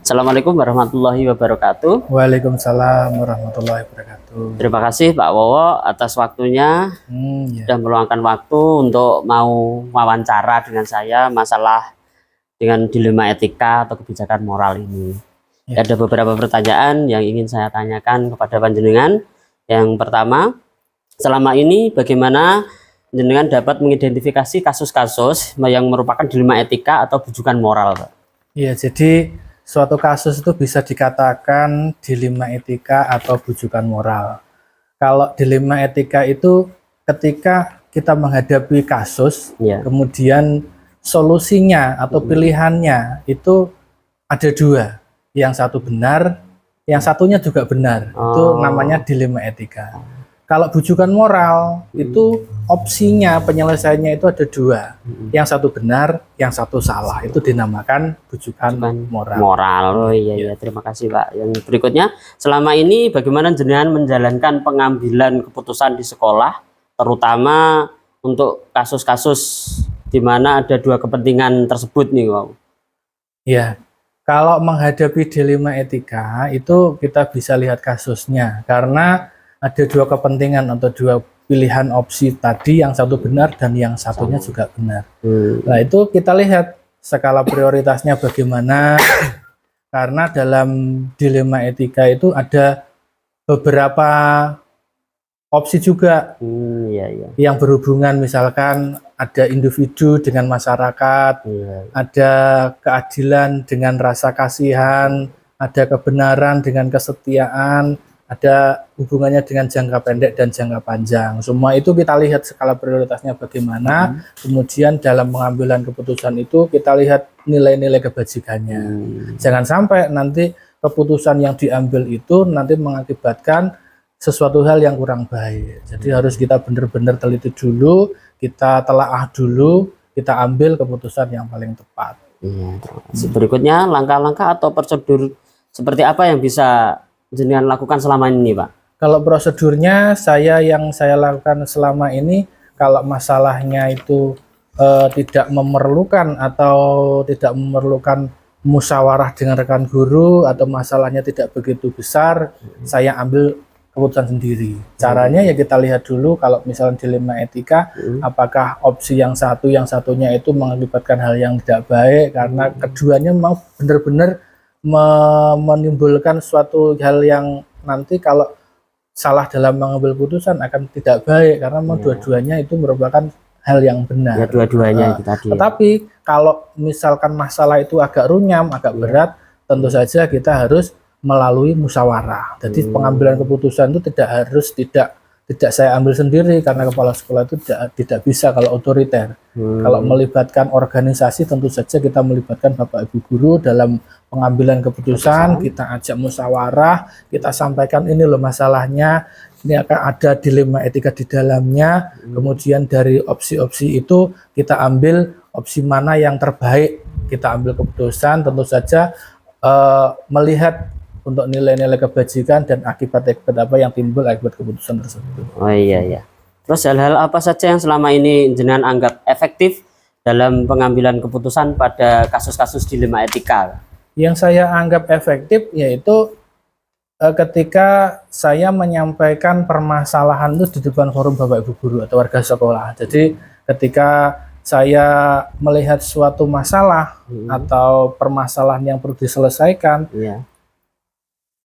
Assalamualaikum warahmatullahi wabarakatuh. Waalaikumsalam warahmatullahi wabarakatuh. Terima kasih Pak Wowo atas waktunya, Ya. sudah meluangkan waktu untuk mau wawancara dengan saya masalah dengan dilema etika atau kebijakan moral ini. Ya. Ada beberapa pertanyaan yang ingin saya tanyakan kepada panjenengan. Yang pertama, selama ini bagaimana panjenengan dapat mengidentifikasi kasus-kasus yang merupakan dilema etika atau bujukan moral, Pak? Ya, jadi suatu kasus itu bisa dikatakan dilema etika atau bujukan moral. Kalau dilema etika itu ketika kita menghadapi kasus, Ya. kemudian solusinya atau pilihannya itu ada dua. Yang satu benar, yang satunya juga benar. Itu namanya dilema etika. Kalau bujukan moral itu opsinya penyelesaiannya itu ada dua. Yang satu benar, yang satu salah. Itu dinamakan bujukan moral. Oh iya, terima kasih Pak. Yang berikutnya, selama ini bagaimana jenengan menjalankan pengambilan keputusan di sekolah, terutama untuk kasus-kasus di mana ada dua kepentingan tersebut nih, Wow? Ya, kalau menghadapi dilema etika itu kita bisa lihat kasusnya karena ada dua kepentingan atau dua pilihan opsi tadi, yang satu benar dan yang satunya juga benar. Nah, itu kita lihat skala prioritasnya bagaimana, karena dalam dilema etika itu ada beberapa opsi juga yang berhubungan, misalkan ada individu dengan masyarakat, ada keadilan dengan rasa kasihan, ada kebenaran dengan kesetiaan, ada hubungannya dengan jangka pendek dan jangka panjang. Semua itu kita lihat skala prioritasnya bagaimana, kemudian dalam pengambilan keputusan itu kita lihat nilai-nilai kebajikannya. Jangan sampai nanti keputusan yang diambil itu nanti mengakibatkan sesuatu hal yang kurang baik. Jadi harus kita benar-benar teliti dulu, kita telaah dulu, kita ambil keputusan yang paling tepat. Berikutnya, langkah-langkah atau prosedur seperti apa yang bisa jenengan lakukan selama ini, Pak? Kalau prosedurnya yang saya lakukan selama ini, kalau masalahnya itu tidak memerlukan musyawarah dengan rekan guru, atau masalahnya tidak begitu besar, saya ambil keputusan sendiri. Caranya ya kita lihat dulu, kalau misalnya dilema etika, apakah opsi yang satunya itu mengakibatkan hal yang tidak baik, karena keduanya mau benar-benar menimbulkan suatu hal yang nanti kalau salah dalam mengambil putusan akan tidak baik, karena dua-duanya itu merupakan hal yang benar. Ya, dua-duanya itu tadi. Tetapi kalau misalkan masalah itu agak runyam, agak berat, tentu saja kita harus melalui musyawarah. Jadi pengambilan keputusan itu tidak saya ambil sendiri, karena kepala sekolah itu tidak bisa kalau otoriter. Kalau melibatkan organisasi, tentu saja kita melibatkan Bapak Ibu guru dalam pengambilan keputusan, kita ajak musyawarah, kita sampaikan ini loh masalahnya, ini akan ada dilema etika di dalamnya, kemudian dari opsi-opsi itu kita ambil opsi mana yang terbaik, kita ambil keputusan, tentu saja melihat untuk nilai-nilai kebajikan dan akibat-akibat apa yang timbul akibat keputusan tersebut. Oh iya. Terus hal-hal apa saja yang selama ini jenengan anggap efektif dalam pengambilan keputusan pada kasus-kasus dilema etika? Yang saya anggap efektif yaitu ketika saya menyampaikan permasalahan itu di depan forum Bapak Ibu guru atau warga sekolah. Jadi ketika saya melihat suatu masalah atau permasalahan yang perlu diselesaikan,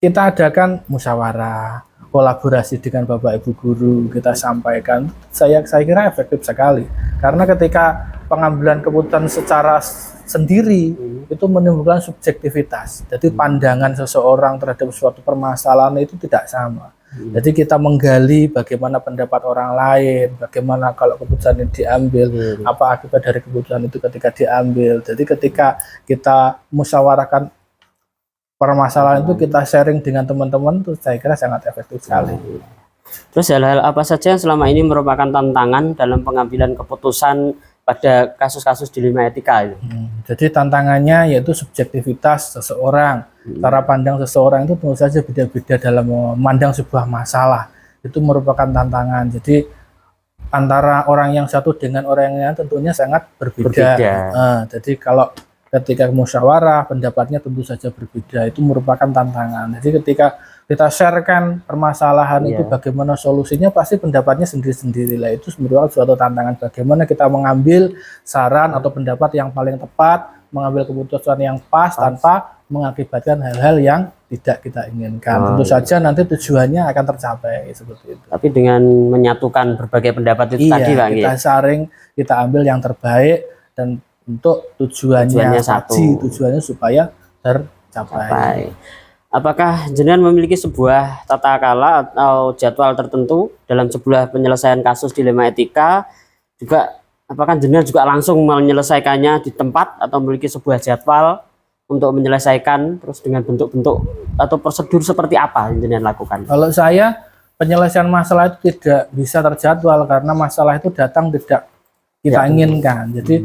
kita adakan musyawarah, kolaborasi dengan Bapak Ibu guru, kita sampaikan. Saya kira efektif sekali, karena ketika pengambilan keputusan secara sendiri itu menimbulkan subjektivitas. Jadi pandangan seseorang terhadap suatu permasalahan itu tidak sama. Jadi kita menggali bagaimana pendapat orang lain, bagaimana kalau keputusan ini diambil, apa akibat dari keputusan itu ketika diambil. Jadi ketika kita musyawarahkan permasalahan itu, kita sharing dengan teman-teman, itu saya kira sangat efektif sekali. Terus hal-hal apa saja yang selama ini merupakan tantangan dalam pengambilan keputusan pada kasus-kasus dilema etika itu? Jadi tantangannya yaitu subjektivitas seseorang, cara pandang seseorang itu tentu saja beda-beda dalam memandang sebuah masalah, itu merupakan tantangan. Jadi antara orang yang satu dengan orang yang lain tentunya sangat berbeda. Jadi kalau ketika musyawarah pendapatnya tentu saja berbeda, itu merupakan tantangan. Jadi ketika kita sharekan permasalahan itu bagaimana solusinya, pasti pendapatnya sendiri-sendiri lah. Itu merupakan suatu tantangan bagaimana kita mengambil saran atau pendapat yang paling tepat, mengambil keputusan yang pas tanpa mengakibatkan hal-hal yang tidak kita inginkan. Tentu saja nanti tujuannya akan tercapai seperti itu. Tapi dengan menyatukan berbagai pendapat itu tadi, Pak, kita saring, kita ambil yang terbaik dan untuk tujuannya satu, tujuannya supaya tercapai. Apakah jenengan memiliki sebuah tata kala atau jadwal tertentu dalam sebuah penyelesaian kasus dilema etika? Juga apakah jenengan juga langsung menyelesaikannya di tempat atau memiliki sebuah jadwal untuk menyelesaikan, terus dengan bentuk-bentuk atau prosedur seperti apa yang jenengan lakukan? Kalau saya, penyelesaian masalah itu tidak bisa terjadwal karena masalah itu datang tidak kita inginkan. Jadi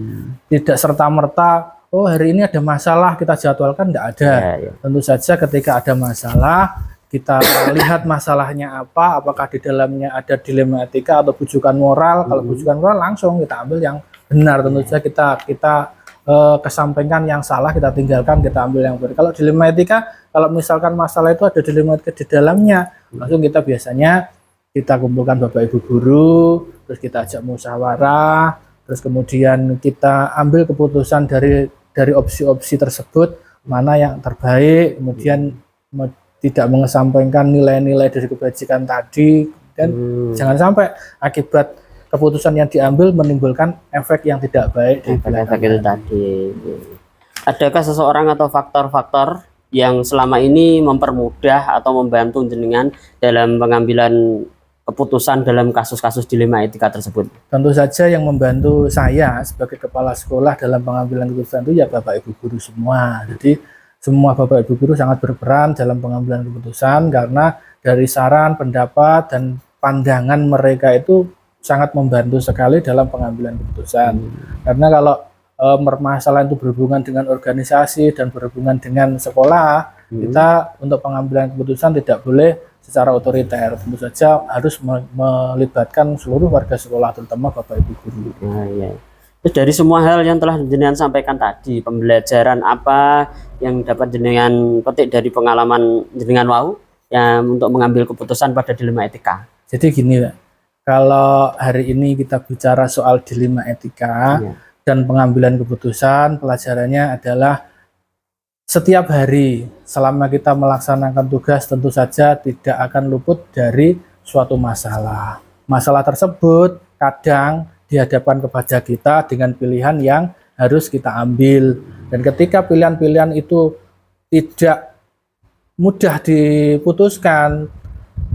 tidak serta-merta, oh hari ini ada masalah kita jadwalkan, tidak ada. Tentu saja ketika ada masalah, kita lihat masalahnya apa, apakah di dalamnya ada dilema etika atau bujukan moral. Kalau bujukan moral langsung kita ambil yang benar. Tentu saja kita kesampingkan yang salah, kita tinggalkan, kita ambil yang benar. Kalau dilema etika, kalau misalkan masalah itu ada dilema etika di dalamnya, langsung kita biasanya kita kumpulkan Bapak Ibu guru, terus kita ajak musyawarah, terus kemudian kita ambil keputusan dari opsi-opsi tersebut mana yang terbaik, kemudian tidak mengesampingkan nilai-nilai dari kebajikan tadi, dan jangan sampai akibat keputusan yang diambil menimbulkan efek yang tidak baik. Efek itu tadi. Adakah seseorang atau faktor-faktor yang selama ini mempermudah atau membantu jenengan dalam pengambilan keputusan dalam kasus-kasus dilema etika tersebut? Tentu saja yang membantu saya sebagai kepala sekolah dalam pengambilan keputusan itu ya Bapak Ibu guru semua. Jadi semua Bapak Ibu guru sangat berperan dalam pengambilan keputusan karena dari saran, pendapat, dan pandangan mereka itu sangat membantu sekali dalam pengambilan keputusan. Karena kalau permasalahan itu berhubungan dengan organisasi dan berhubungan dengan sekolah, kita untuk pengambilan keputusan tidak boleh secara otoriter, tentu saja harus melibatkan seluruh warga sekolah, terutama Bapak Ibu guru. Terus dari semua hal yang telah jenengan sampaikan tadi, pembelajaran apa yang dapat jenengan petik dari pengalaman jenengan yang untuk mengambil keputusan pada dilema etika? Jadi gini, kalau hari ini kita bicara soal dilema etika dan pengambilan keputusan, pelajarannya adalah setiap hari selama kita melaksanakan tugas tentu saja tidak akan luput dari suatu masalah. Masalah tersebut kadang dihadapkan kepada kita dengan pilihan yang harus kita ambil. Dan ketika pilihan-pilihan itu tidak mudah diputuskan,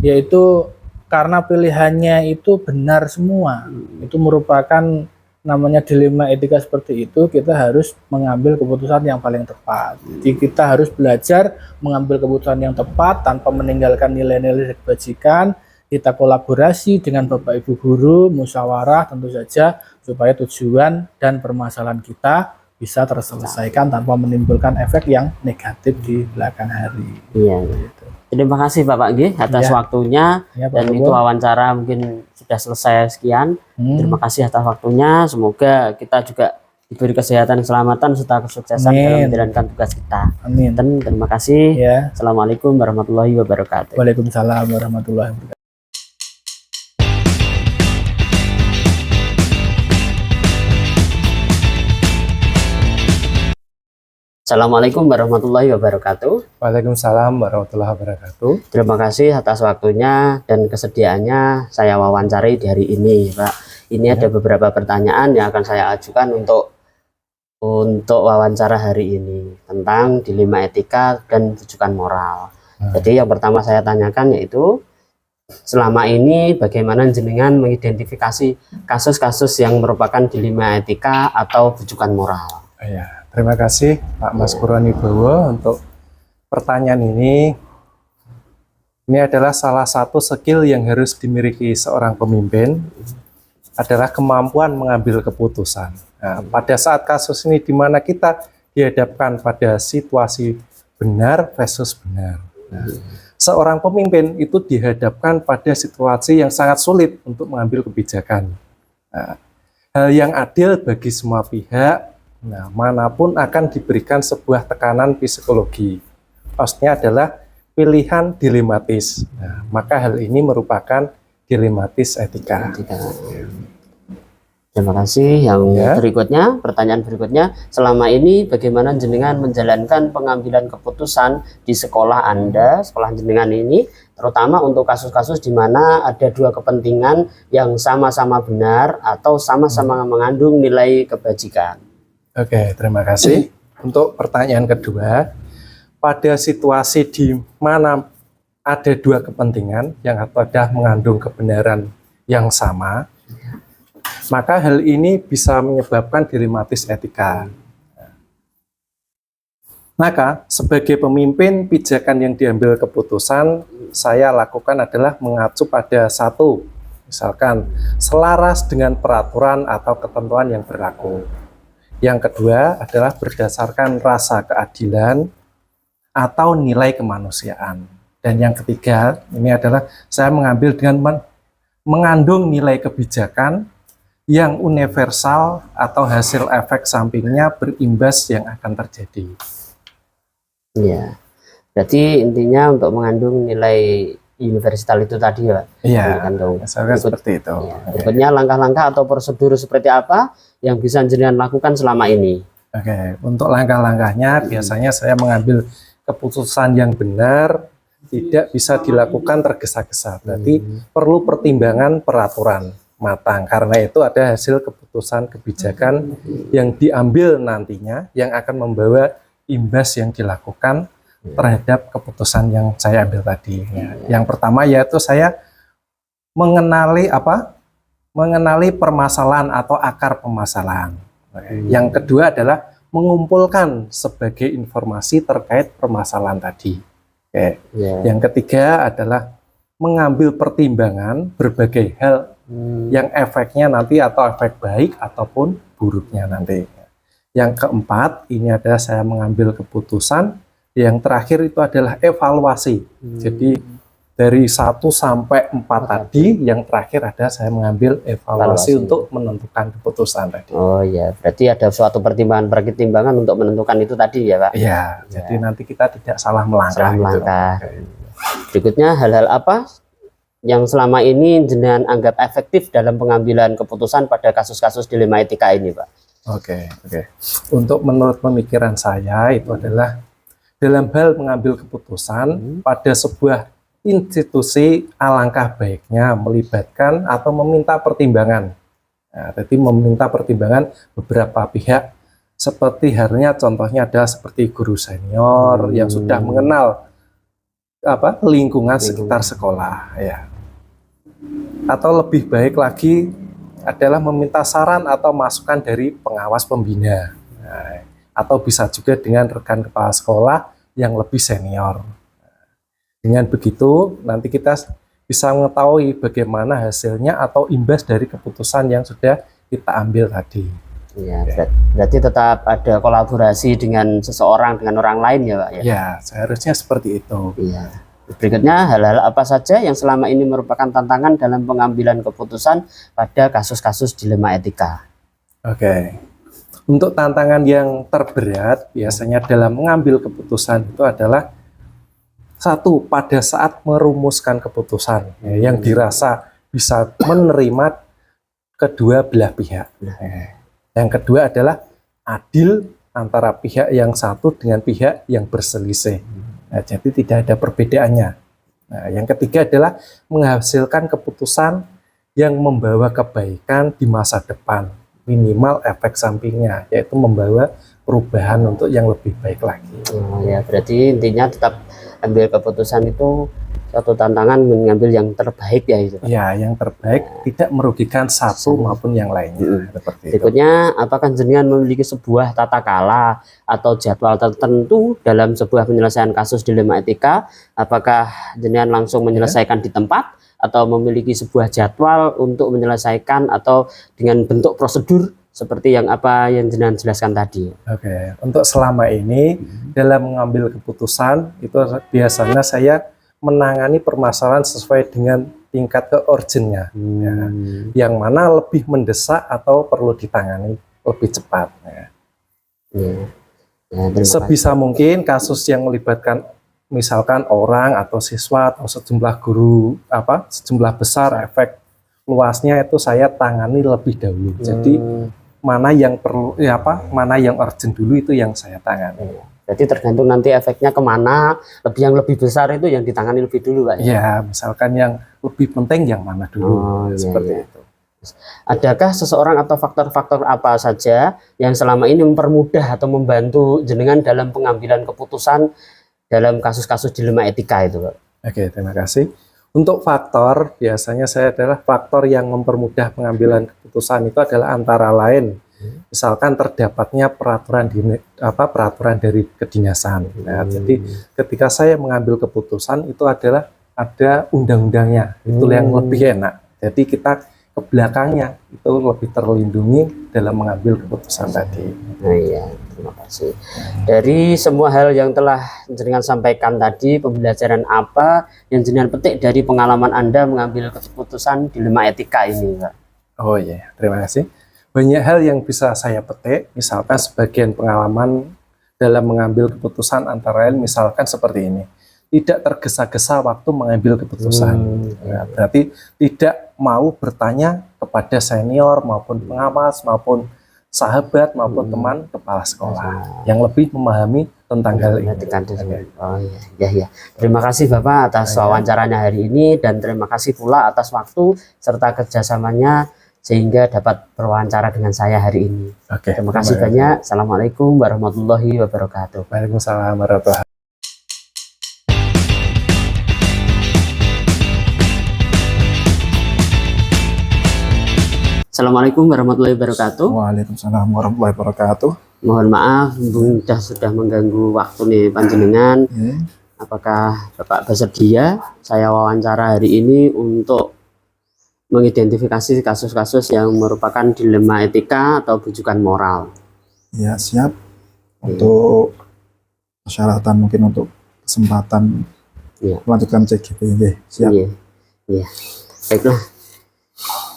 yaitu karena pilihannya itu benar semua, itu merupakan namanya dilema etika. Seperti itu kita harus mengambil keputusan yang paling tepat. Jadi kita harus belajar mengambil keputusan yang tepat tanpa meninggalkan nilai-nilai kebajikan. Kita kolaborasi dengan Bapak Ibu guru, musyawarah tentu saja supaya tujuan dan permasalahan kita bisa terselesaikan tanpa menimbulkan efek yang negatif di belakang hari. Gitu. Terima kasih Bapak G atas waktunya, dan itu wawancara mungkin sudah selesai sekian. Terima kasih atas waktunya, semoga kita juga diberi kesehatan, keselamatan, serta kesuksesan dalam menjalankan tugas kita. Amin. Dan terima kasih. Assalamualaikum warahmatullahi wabarakatuh. Waalaikumsalam warahmatullahi wabarakatuh. Assalamualaikum warahmatullahi wabarakatuh. Waalaikumsalam warahmatullahi wabarakatuh. Terima kasih atas waktunya dan kesediaannya saya wawancari di hari ini, Pak. Ini ada beberapa pertanyaan yang akan saya ajukan untuk wawancara hari ini tentang dilema etika dan rujukan moral. Jadi yang pertama saya tanyakan yaitu, selama ini bagaimana jenengan mengidentifikasi kasus-kasus yang merupakan dilema etika atau rujukan moral? Terima kasih Pak Mas Purwanibowo untuk pertanyaan ini. Ini adalah salah satu skill yang harus dimiliki seorang pemimpin, adalah kemampuan mengambil keputusan. Nah, pada saat kasus ini di mana kita dihadapkan pada situasi benar versus benar. Nah, seorang pemimpin itu dihadapkan pada situasi yang sangat sulit untuk mengambil kebijakan. Nah, hal yang adil bagi semua pihak Nah, manapun akan diberikan sebuah tekanan psikologi. Hostnya adalah pilihan dilematis. Nah, maka hal ini merupakan dilematis etika. Terima kasih. Yang Ya. berikutnya, pertanyaan berikutnya, selama ini bagaimana jenengan menjalankan pengambilan keputusan di sekolah Anda, sekolah jenengan ini, terutama untuk kasus-kasus di mana ada dua kepentingan yang sama-sama benar atau sama-sama mengandung nilai kebajikan. Oke, terima kasih. Untuk pertanyaan kedua, pada situasi di mana ada dua kepentingan yang ada mengandung kebenaran yang sama, maka hal ini bisa menyebabkan dilematis etika. Maka, sebagai pemimpin, pijakan yang diambil keputusan saya lakukan adalah mengacu pada satu, misalkan selaras dengan peraturan atau ketentuan yang berlaku. Yang kedua adalah berdasarkan rasa keadilan atau nilai kemanusiaan. Dan yang ketiga, ini adalah saya mengambil dengan mengandung nilai kebijakan yang universal atau hasil efek sampingnya berimbas yang akan terjadi. Iya, berarti intinya untuk mengandung nilai universal itu tadi ya, Pak? Iya, Mengandung. seperti itu. Ya, berikutnya langkah-langkah atau prosedur seperti apa yang bisa jenengan lakukan selama ini? Oke, untuk langkah-langkahnya biasanya saya mengambil keputusan yang benar, tidak bisa dilakukan tergesa-gesa. Berarti perlu pertimbangan peraturan matang. Karena itu ada hasil keputusan kebijakan yang diambil nantinya yang akan membawa imbas yang dilakukan terhadap keputusan yang saya ambil tadi. Yang pertama yaitu saya mengenali permasalahan atau akar permasalahan. Yang kedua adalah mengumpulkan sebagai informasi terkait permasalahan tadi. Yang ketiga adalah mengambil pertimbangan berbagai hal yang efeknya nanti atau efek baik ataupun buruknya nanti. Yang keempat, ini adalah saya mengambil keputusan. Yang terakhir itu adalah evaluasi. Jadi dari 1 sampai 4 tadi, yang terakhir ada saya mengambil evaluasi untuk menentukan keputusan tadi. Oh ya, berarti ada suatu pertimbangan untuk menentukan itu tadi ya, Pak? Iya, jadi nanti kita tidak salah melangkah. Salah melangkah. Berikutnya, hal-hal apa yang selama ini jenengan anggap efektif dalam pengambilan keputusan pada kasus-kasus dilema etika ini, Pak? Oke. Untuk menurut pemikiran saya itu adalah dalam hal mengambil keputusan pada sebuah institusi, alangkah baiknya melibatkan atau meminta pertimbangan. Nah, jadi meminta pertimbangan beberapa pihak, seperti halnya contohnya ada seperti guru senior yang sudah mengenal lingkungan sekitar sekolah, ya. Atau lebih baik lagi adalah meminta saran atau masukan dari pengawas pembina. Nah, atau bisa juga dengan rekan kepala sekolah yang lebih senior. Dengan begitu, nanti kita bisa mengetahui bagaimana hasilnya atau imbas dari keputusan yang sudah kita ambil tadi. Ya, berarti tetap ada kolaborasi dengan seseorang, dengan orang lain ya, Pak? Ya, seharusnya seperti itu. Iya. Berikutnya, hal-hal apa saja yang selama ini merupakan tantangan dalam pengambilan keputusan pada kasus-kasus dilema etika? Oke. Untuk tantangan yang terberat, biasanya dalam mengambil keputusan itu adalah satu, pada saat merumuskan keputusan yang dirasa bisa menerima kedua belah pihak. Yang kedua adalah adil antara pihak yang satu dengan pihak yang berselisih. Nah, jadi tidak ada perbedaannya. Nah, yang ketiga adalah menghasilkan keputusan yang membawa kebaikan di masa depan, minimal efek sampingnya, yaitu membawa perubahan untuk yang lebih baik lagi. Oh, ya, berarti intinya tetap ambil keputusan itu satu tantangan mengambil yang terbaik ya itu. Ya, yang terbaik tidak merugikan satu maupun yang lainnya. Seperti itu. Berikutnya, apakah jenengan memiliki sebuah tata kala atau jadwal tertentu dalam sebuah penyelesaian kasus dilema etika? Apakah jenengan langsung menyelesaikan di tempat atau memiliki sebuah jadwal untuk menyelesaikan atau dengan bentuk prosedur seperti yang jenengan jelaskan tadi? Oke, untuk selama ini dalam mengambil keputusan itu biasanya saya menangani permasalahan sesuai dengan tingkat ke-urgent-nya, yang mana lebih mendesak atau perlu ditangani lebih cepat. Ya. Iya. Ya, terima kasih. Sebisa mungkin kasus yang melibatkan misalkan orang atau siswa atau sejumlah guru sejumlah besar efek luasnya itu saya tangani lebih dahulu. Jadi mana yang perlu mana yang urgent dulu itu yang saya tangani. Jadi tergantung nanti efeknya kemana, yang lebih besar itu yang ditangani lebih dulu, Pak. Ya, misalkan yang lebih penting yang mana dulu, seperti itu. Adakah seseorang atau faktor-faktor apa saja yang selama ini mempermudah atau membantu jenengan dalam pengambilan keputusan dalam kasus-kasus dilema etika itu, Pak? Oke, terima kasih. Untuk faktor, biasanya saya adalah faktor yang mempermudah pengambilan keputusan itu adalah antara lain, misalkan terdapatnya peraturan dari kedinasan. Nah, jadi ketika saya mengambil keputusan itu adalah ada undang-undangnya, itu yang lebih enak. Jadi kita ke belakangnya itu lebih terlindungi dalam mengambil keputusan tadi. Nah, iya, terima kasih. Dari semua hal yang telah jenengan sampaikan tadi, pembelajaran apa yang jenengan petik dari pengalaman Anda mengambil keputusan dilema etika ini, Pak? Oh iya, terima kasih. Banyak hal yang bisa saya petik, misalkan sebagian pengalaman dalam mengambil keputusan antara lain misalkan seperti ini. Tidak tergesa-gesa waktu mengambil keputusan. Nah, berarti tidak mau bertanya kepada senior maupun pengawas maupun sahabat maupun teman kepala sekolah yang lebih memahami tentang hal ini. Oh iya. Terima kasih Bapak atas wawancaranya hari ini dan terima kasih pula atas waktu serta kerjasamanya sehingga dapat berwawancara dengan saya hari ini. Oke, terima kasih banyak. Assalamualaikum warahmatullahi wabarakatuh. Waalaikumsalam warahmatullahi wabarakatuh. Assalamualaikum warahmatullahi wabarakatuh. Waalaikumsalam warahmatullahi wabarakatuh. Mohon maaf, sudah mengganggu waktu nih panjenengan. Apakah Bapak bersedia saya wawancara hari ini untuk mengidentifikasi kasus-kasus yang merupakan dilema etika atau bujukan moral? Ya, siap. Untuk persyaratan mungkin untuk kesempatan melanjutkan CGP. Siap. Iya. Baiklah.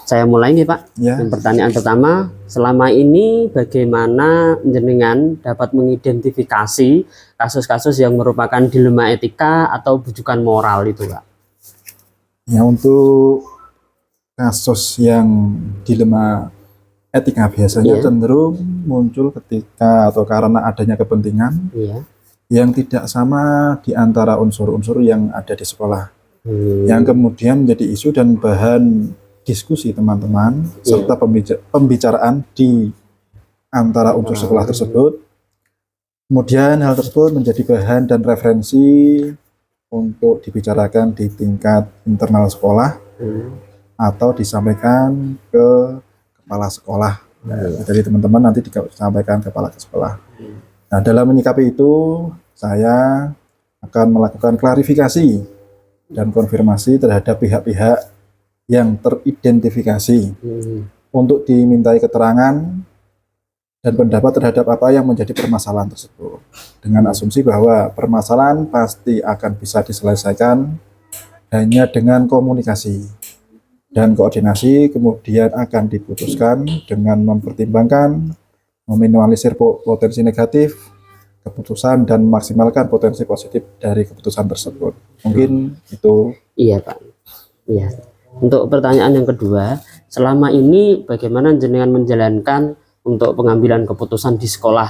Saya mulai nih Pak. Yang pertanyaan pertama, selama ini bagaimana jenengan dapat mengidentifikasi kasus-kasus yang merupakan dilema etika atau bujukan moral itu Pak? Ya, untuk kasus yang dilema etika biasanya cenderung muncul ketika atau karena adanya kepentingan yang tidak sama di antara unsur-unsur yang ada di sekolah, yang kemudian menjadi isu dan bahan diskusi teman-teman serta pembicaraan di antara unsur sekolah tersebut. Kemudian hal tersebut menjadi bahan dan referensi untuk dibicarakan di tingkat internal sekolah atau disampaikan ke kepala sekolah. Jadi teman-teman nanti disampaikan ke kepala sekolah. Nah, dalam menyikapi itu saya akan melakukan klarifikasi dan konfirmasi terhadap pihak-pihak yang teridentifikasi untuk dimintai keterangan dan pendapat terhadap apa yang menjadi permasalahan tersebut, dengan asumsi bahwa permasalahan pasti akan bisa diselesaikan hanya dengan komunikasi dan koordinasi, kemudian akan diputuskan dengan mempertimbangkan meminimalisir potensi negatif keputusan dan memaksimalkan potensi positif dari keputusan tersebut. Mungkin itu. Iya Pak. Iya. Untuk pertanyaan yang kedua, selama ini bagaimana jenengan menjalankan untuk pengambilan keputusan di sekolah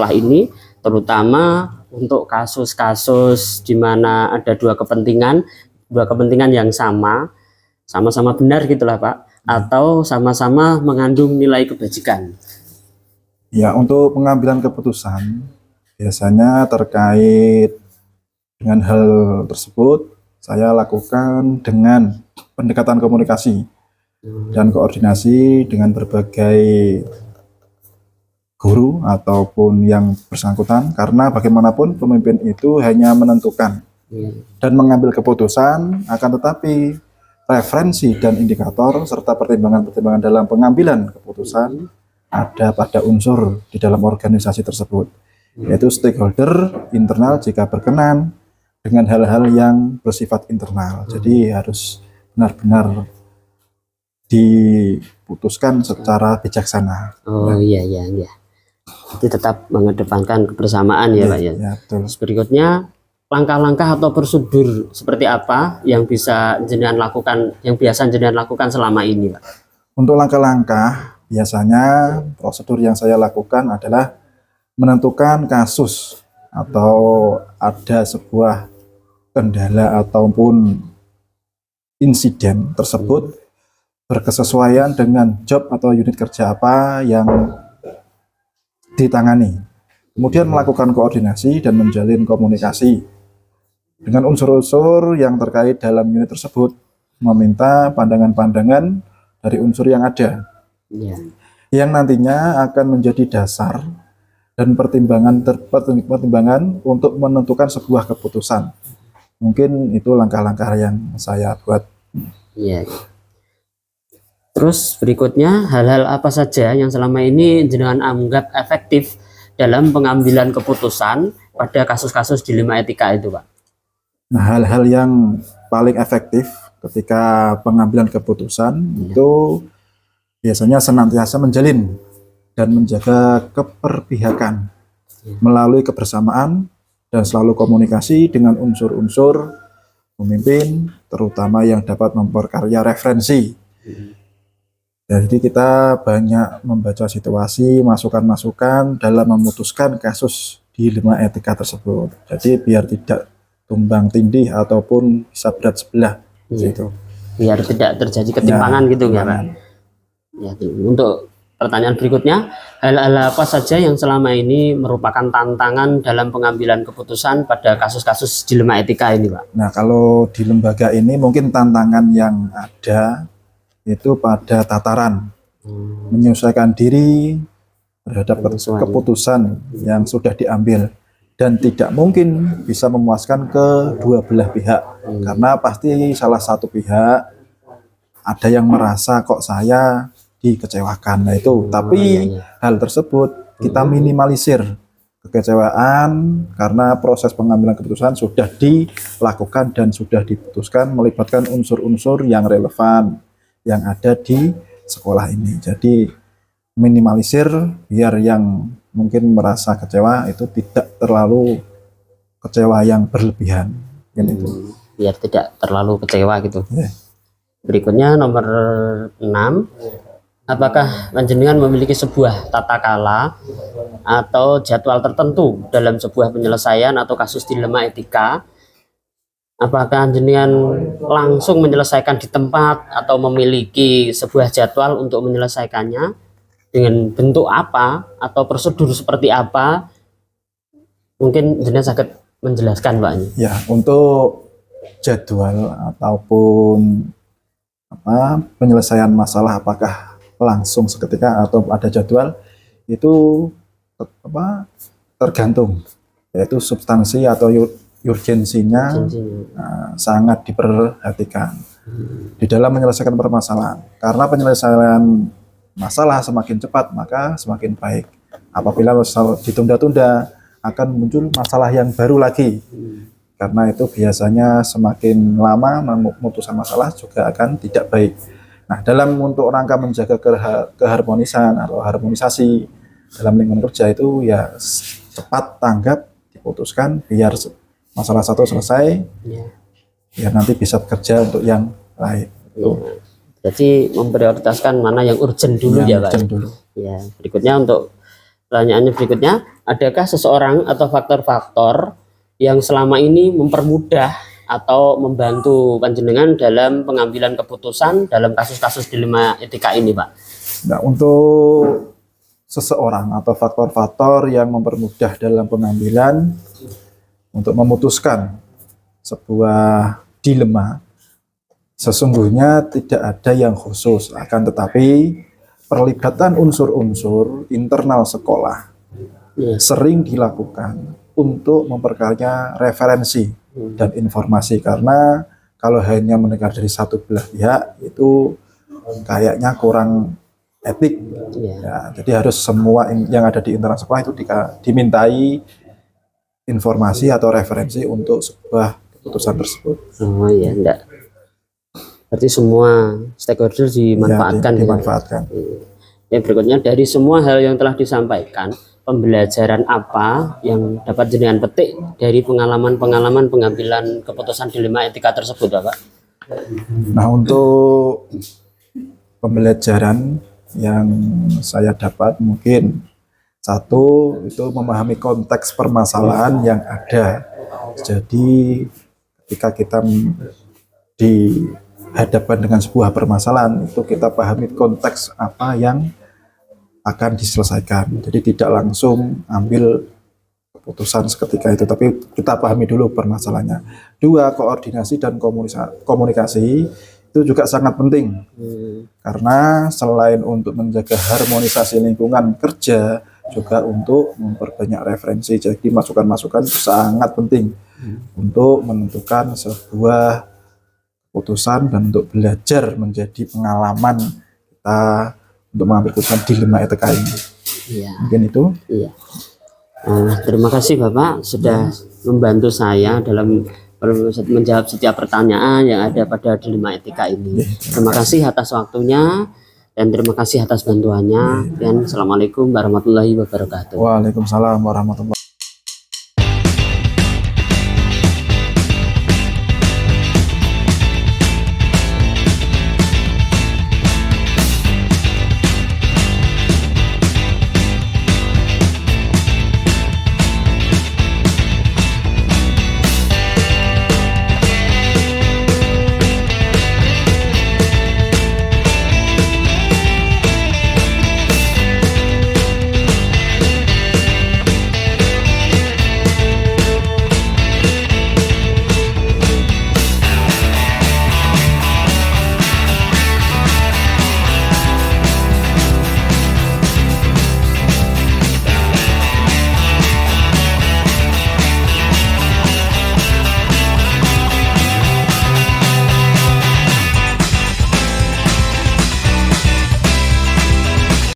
ini, terutama untuk kasus-kasus di mana ada dua kepentingan yang sama-sama benar gitulah Pak, atau sama-sama mengandung nilai kebajikan? Ya, untuk pengambilan keputusan biasanya terkait dengan hal tersebut saya lakukan dengan pendekatan komunikasi dan koordinasi dengan berbagai guru ataupun yang bersangkutan, karena bagaimanapun pemimpin itu hanya menentukan dan mengambil keputusan, akan tetapi referensi dan indikator serta pertimbangan-pertimbangan dalam pengambilan keputusan ada pada unsur di dalam organisasi tersebut, yaitu stakeholder internal jika berkenan dengan hal-hal yang bersifat internal. Jadi harus benar-benar diputuskan secara bijaksana. Oh iya. Jadi tetap mengedepankan kebersamaan ya Pak ya. Ya, betul. Terus berikutnya, langkah-langkah atau prosedur seperti apa yang bisa jenengan lakukan, yang biasa jenengan lakukan selama ini Pak? Untuk langkah-langkah, biasanya prosedur yang saya lakukan adalah menentukan kasus atau ada sebuah kendala ataupun insiden tersebut berkesesuaian dengan job atau unit kerja apa yang ditangani. Kemudian melakukan koordinasi dan menjalin komunikasi dengan unsur-unsur yang terkait dalam unit tersebut, meminta pandangan-pandangan dari unsur yang ada, yang nantinya akan menjadi dasar dan pertimbangan untuk menentukan sebuah keputusan. Mungkin itu langkah-langkah yang saya buat. Iya. Terus berikutnya, hal-hal apa saja yang selama ini jenengan anggap efektif dalam pengambilan keputusan pada kasus-kasus dilema etika itu Pak? Nah, hal-hal yang paling efektif ketika pengambilan keputusan itu biasanya senantiasa menjalin dan menjaga keberpihakan melalui kebersamaan dan selalu komunikasi dengan unsur-unsur pemimpin, terutama yang dapat memperkaya referensi. Jadi kita banyak membaca situasi, masukan-masukan dalam memutuskan kasus dilema etika tersebut. Jadi biar tidak tumbang tindih ataupun bisa berat sebelah. Gitu. Biar tidak terjadi ketimpangan gitu ya Pak. Ya, untuk pertanyaan berikutnya, hal-hal apa saja yang selama ini merupakan tantangan dalam pengambilan keputusan pada kasus-kasus dilema etika ini Pak? Nah, kalau di lembaga ini mungkin tantangan yang ada itu pada tataran menyesuaikan diri terhadap keputusan yang sudah diambil dan tidak mungkin bisa memuaskan kedua belah pihak karena pasti salah satu pihak ada yang merasa kok saya dikecewakan. Nah itu, tapi hal tersebut kita minimalisir kekecewaan karena proses pengambilan keputusan sudah dilakukan dan sudah diputuskan melibatkan unsur-unsur yang relevan yang ada di sekolah ini. Jadi minimalisir biar yang mungkin merasa kecewa itu tidak terlalu kecewa yang berlebihan. Gitu. Biar tidak terlalu kecewa gitu. Yeah. Berikutnya nomor 6. Apakah panjenengan memiliki sebuah tata kala atau jadwal tertentu dalam sebuah penyelesaian atau kasus dilema etika? Apakah jenengan langsung menyelesaikan di tempat atau memiliki sebuah jadwal untuk menyelesaikannya dengan bentuk apa atau prosedur seperti apa? Mungkin jenengan sangat menjelaskan Pak. Ya, untuk jadwal ataupun penyelesaian masalah apakah langsung seketika atau ada jadwal itu tergantung, yaitu substansi atau urgensinya sangat diperhatikan di dalam menyelesaikan permasalahan. Karena penyelesaian masalah semakin cepat maka semakin baik. Apabila masalah ditunda-tunda akan muncul masalah yang baru lagi. Karena itu biasanya semakin lama memutuskan masalah juga akan tidak baik. Nah, dalam untuk rangka menjaga keharmonisan atau harmonisasi dalam lingkungan kerja itu ya cepat tanggap diputuskan biar masalah satu selesai, ya nanti bisa bekerja untuk yang lain. Jadi memprioritaskan mana yang urgent dulu ya Pak. Dulu. Ya, berikutnya untuk pertanyaannya berikutnya, adakah seseorang atau faktor-faktor yang selama ini mempermudah atau membantu panjenengan dalam pengambilan keputusan dalam kasus-kasus dilema etika ini Pak? Nah, untuk seseorang atau faktor-faktor yang mempermudah dalam pengambilan untuk memutuskan sebuah dilema, sesungguhnya tidak ada yang khusus, akan tetapi perlibatan unsur-unsur internal sekolah sering dilakukan untuk memperkaya referensi dan informasi, karena kalau hanya mendengar dari satu belah pihak itu kayaknya kurang etik. Ya, jadi harus semua yang ada di internal sekolah itu dimintai informasi atau referensi untuk sebuah keputusan tersebut. Oh iya, enggak. Berarti semua stakeholder dimanfaatkan. Ya, dimanfaatkan. Ya, berikutnya dari semua hal yang telah disampaikan, pembelajaran apa yang dapat jenengan petik dari pengalaman-pengalaman pengambilan keputusan dilema etika tersebut, Bapak? Nah, untuk pembelajaran yang saya dapat mungkin satu itu memahami konteks permasalahan yang ada. Jadi ketika kita dihadapkan dengan sebuah permasalahan itu kita pahami konteks apa yang akan diselesaikan. Jadi tidak langsung ambil keputusan seketika itu, tapi kita pahami dulu permasalahannya. Dua, koordinasi dan komunikasi itu juga sangat penting. Karena selain untuk menjaga harmonisasi lingkungan kerja, juga untuk memperbanyak referensi. Jadi masukan-masukan itu sangat penting untuk menentukan sebuah keputusan dan untuk belajar menjadi pengalaman kita untuk mengambil keputusan dilema etika ini. Iya. Mungkin itu. Iya. Terima kasih Bapak sudah membantu saya dalam menjawab setiap pertanyaan yang ada pada dilema etika ini. Terima kasih atas waktunya dan terima kasih atas bantuannya. Dan assalamualaikum warahmatullahi wabarakatuh. Waalaikumsalam warahmatullahi wabarakatuh.